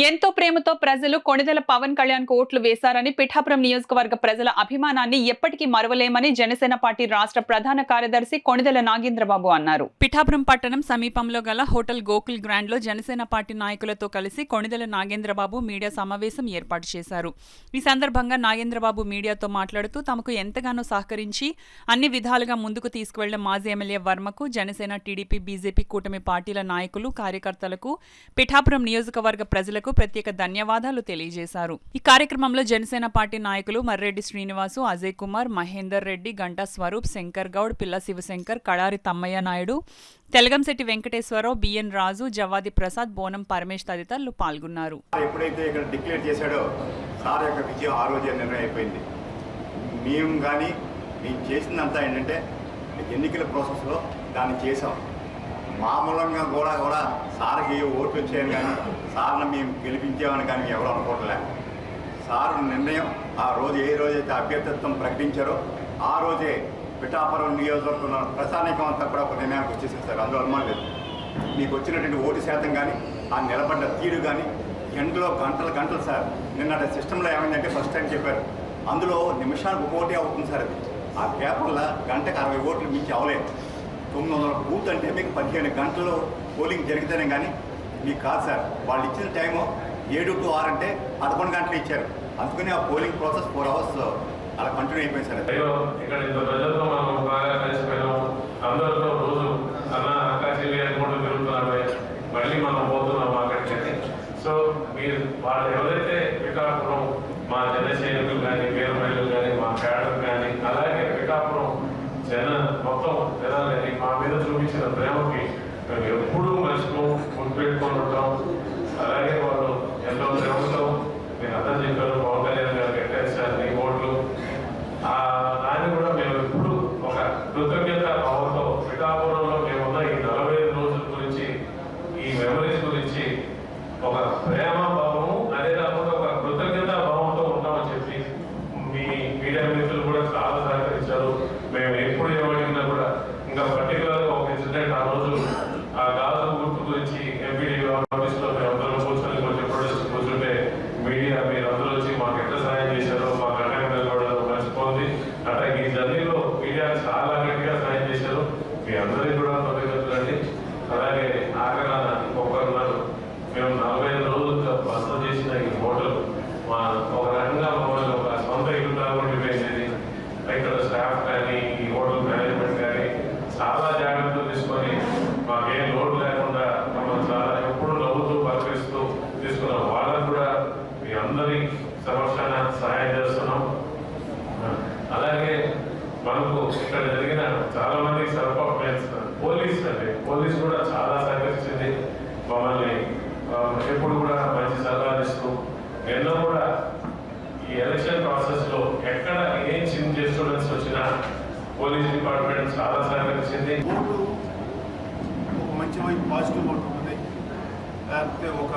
ఎంతో ప్రేమతో ప్రజలు కొణిదెల పవన్ కళ్యాణ్ కు ఓట్లు వేశారని పిఠాపురం నియోజకవర్గ ప్రజల అభిమానాన్ని ఎప్పటికీ మరువలేమని జనసేన పార్టీ రాష్ట్ర ప్రధాన కార్యదర్శి కొణిదెల నాగేంద్రబాబు అన్నారు. పిఠాపురం పట్టణం సమీపంలో గల హోటల్ గోకుల్ గ్రాండ్ లో జనసేన పార్టీ నాయకులతో కలిసి కొణిదెల నాగేంద్రబాబు మీడియా సమావేశం ఏర్పాటు చేశారు. ఈ సందర్భంగా నాగేంద్రబాబు మీడియాతో మాట్లాడుతూ తమకు ఎంతగానో సహకరించి అన్ని విధాలుగా ముందుకు తీసుకువెళ్లిన మాజీ ఎమ్మెల్యే వర్మకు జనసేన, టీడీపీ, బీజేపీ కూటమి పార్టీల నాయకులు, కార్యకర్తలకు, పిఠాపురం నియోజకవర్గ ప్రజలకు ప్రత్యేక ధన్యవాదాలు తెలియజేశారు. ఈ కార్యక్రమంలో జనసేన పార్టీ నాయకులు మర్రెడ్డి శ్రీనివాసు, అజయ్ కుమార్, మహేందర్ రెడ్డి, గంటా స్వరూప్, శంకర్ గౌడ్, పిల్ల శివశంకర్, కడారి తమ్మయ్య నాయుడు, తెలగంశెట్టి వెంకటేశ్వరరావు, బిఎన్ రాజు, జవాది ప్రసాద్, బోనం పరమేష్ తదితరులు పాల్గొన్నారు. ఎప్పుడైతే ఇక్కడ డిక్లేర్ చేశాడో సార్ యొక్క విజయం ఆ రోజే నిర్ణయం అయిపోయింది. మేము చేసిందంతా ఏంటంటే ఎన్నికల ప్రాసెస్లో దాన్ని చేసాం. మామూలంగా కూడా సార్కి ఓట్లు వచ్చాయని కానీ సార్ని మేము గెలిపించామని కానీ ఎవరు అనుకోవట్లే. సార్ నిర్ణయం ఆ రోజు ఏ రోజైతే అభ్యర్థిత్వం ప్రకటించారో ఆ రోజే పిఠాపురం నియోజకవర్గంలో ప్రజానీకం అంతా కూడా ఒక నిర్ణయానికి వచ్చేసింది సార్. అందులో అనుమానం లేదు. మీకు వచ్చినటువంటి ఓటు శాతం కానీ ఆ నిలబడ్డ తీరు కానీ ఎండలో గంటలు సార్. నిన్న సిస్టంలో ఏమైందంటే ఫస్ట్ టైం చెప్పారు, అందులో నిమిషానికి ఒక ఓటే అవుతుంది సార్. అది ఆ పేపర్లో గంటకు 60 ఓట్లు మించి అవలేదు. 900 బూత్ అంటే మీకు 15 గంటలు పోలింగ్ జరిగితేనే కానీ మీకు కాదు సార్. వాళ్ళు ఇచ్చిన టైము 7 to 6 అంటే 11 గంటలు ఇచ్చారు. అందుకని ఆ పోలింగ్ ప్రాసెస్ 4 hours అలా కంటిన్యూ అయిపోయింది సార్. ఇక్కడ ఇంత ప్రజలతో మనం బాగా కలిసిపోయినాం. అందరితో రోజు ఆకాశీలు అనుకుంటూ తిరుగుతున్నామే, మళ్ళీ మనం పోతున్నాం అక్కడికి. సో మీరు వాళ్ళు ఎవరైతే పిఠాపురం మా జన సైనికులు కానీ, వీరమహిళలు కానీ, మా క్యాడర్ కానీ, అలాగే పిఠాపురం మొత్తం జనాలని మా మీద చూపించిన ప్రేమకి మేము ఎప్పుడూ మనుషులు గుర్తుపెట్టుకొని ఉంటాం. అలాగే వాళ్ళు ఎంతో ప్రేమతో మీరు అర్థం చెప్పారు, పవన్ కళ్యాణ్ గారు కట్టేసారు ఈ ఓట్లు. దాన్ని కూడా మేము ఎప్పుడు ఒక కృతజ్ఞత భావంతో పిఠాపురంలో మేమున్న ఈ 45 రోజుల గురించి, ఈ మెమరీస్ గురించి ఒక ప్రేమ భావము, అదే కాకుండా ఒక కృతజ్ఞత భావంతో ఉంటామని చెప్పి మీ మీడియా మిత్రులు కూడా చాలా సహకరించారు. మేము ఎప్పుడు ఏమడిగినా కూడా ఇంకా పర్టికులర్గా ఒక ఇన్సిడెంట్ ఆ రోజు ఆ గాజు గుర్తు గురించి ఎంపీడీ ఆఫీస్లో మేము అందరూ కూర్చొని కొంచెం ప్రొడక్ట్స్ కూర్చుంటే మీడియా మీరు అందరూ వచ్చి మాకు ఎట్లా సహాయం చేశారో మాకు అటెండ్ కూడా మర్చిపోయింది. అట్లా ఈ జర్నీలో మీడియా చాలా గట్టిగా సహాయం చేశారు. మీ అందరికీ కూడా కృతజ్ఞతలండి. అలాగే ఆగ్రహాన ఒక్కరున్నారు. మేము 45 రోజులుగా బస చేసిన ఈ హోటల్ మా ఒక రకంగా మమ్మల్ని ఒక సొంత ఇల్లుగా ఉండిపోయింది. ఇక్కడ స్టాఫ్ కానీ, ఈ హోటల్ మేనేజ్మెంట్ కానీ చాలా జాగ్రత్తలు తీసుకొని మాకేం లోటు లేకుండా మమ్మల్ని చాలా ఎప్పుడు నవ్వుతూ పలకరిస్తూ తీసుకున్నాం. వాళ్ళకు కూడా మీ అందరి సమక్షాన సహాయం చేస్తున్నాం. అలాగే మనకు ఇక్కడ జరిగిన చాలా మంది పోలీస్ కూడా చాలా సహకరించింది. మమ్మల్ని ఎప్పుడు కూడా మంచి సలహాలు ఇస్తూ ఎన్నో కూడా ఈ ఎలక్షన్ ప్రాసెస్ లో ఎక్కడ ఏం చిన్న డిస్టర్బెన్స్ వచ్చినా పోలీస్ డిపార్ట్మెంట్ చాలా సహకరించింది. ఒక మంచి వైపు పాజిటివ్ ఓటు ఉంటుంది. లేకపోతే ఒక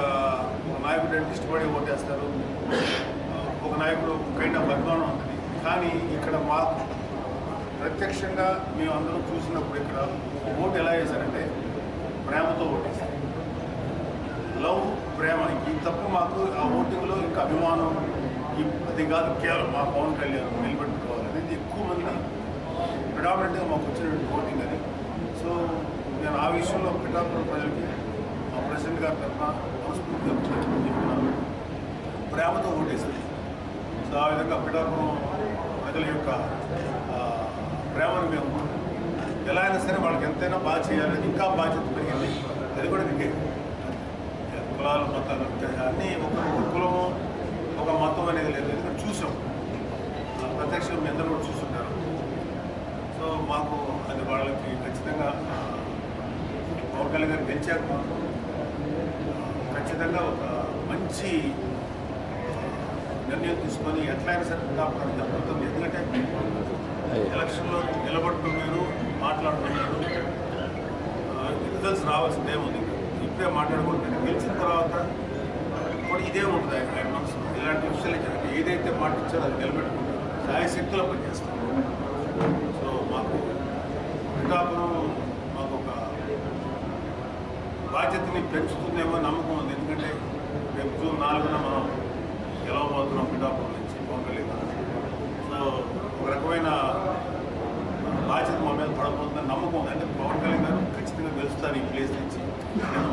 నాయకుడు అంటే ఇష్టపడి ఓటేస్తారు, ఒక నాయకుడు కైండ్ ఆఫ్ అభిమానం ఉంటుంది. కానీ ఇక్కడ మాకు ప్రత్యక్షంగా మేము అందరం చూసినప్పుడు ఇక్కడ ఓటు ఎలా వేశారంటే ప్రేమతో ఓటేస్తారు. లవ్, ప్రేమ, ఈ తప్ప మాకు ఆ ఓటింగ్లో ఇంకా అభిమానం అది కాదు. కేవలం మా పవన్ కళ్యాణ్ నిలబెట్టుకోవాలనేది ఎక్కువ మంది ప్రిడామినెంట్గా మాకు వచ్చినటువంటి ఓటింగ్ అది. సో నేను ఆ విషయంలో పిఠాపురం ప్రజలకి మా ప్రెసిడెంట్ గారి తరఫున మనస్ఫూర్తిగా చెప్తున్నాను, ప్రేమతో ఓటేసింది. సో ఆ విధంగా పిఠాపురం ప్రజల యొక్క ప్రేమను మేము ఎలా అయినా సరే వాళ్ళకి ఎంతైనా బాగా చేయాలని ఇంకా బాధ్యత పెరిగింది. అది కూడా ఇంకే కులాలు, మతాలు అన్నీ ఒక కులము, ఒక మతం అనేది లేదు. ఎందుకంటే చూసాం, ప్రత్యక్షంగా మీ అందరూ కూడా చూస్తుంటారు. సో మాకు అది వాళ్ళకి ఖచ్చితంగా పవన్ కళ్యాణ్ గారు గెలిచాక మాకు ఖచ్చితంగా ఒక మంచి నిర్ణయం తీసుకొని ఎట్లయినా సరే పిఠాపురం జరుగుతుంది. ఎందుకంటే ఎలక్షన్లో నిలబడుతున్నారు, మాట్లాడుతున్నారు, రిజల్ట్స్ రావాల్సిందే ఉంది. ఇప్పుడే మాట్లాడుకుంటున్నారు. గెలిచిన తర్వాత కూడా ఇదే ఉంటుంది ఆయన మనసు. ఇలాంటి విషయాలు జరిగితే ఏదైతే మాట ఇచ్చారో అది నిలబెట్టుకుంటారు, శాయశక్తిలో పనిచేస్తారు. సో మాకు పిఠాపురం మాకు ఒక బాధ్యతని పెంచుతుందేమో నమ్మకం ఉంది. ఎందుకంటే రేపు 4న మనం గెలవబోతున్నాం పిఠాపురం నుంచి పవన్ కళ్యాణ్ గారు. సో ఒక రకమైన బాధ్యత మా మీద పడబోతుందని నమ్మకం ఉంది. అంటే పవన్ కళ్యాణ్ గారు ఖచ్చితంగా గెలుస్తారు ఈ ప్లేస్ నుంచి. నేను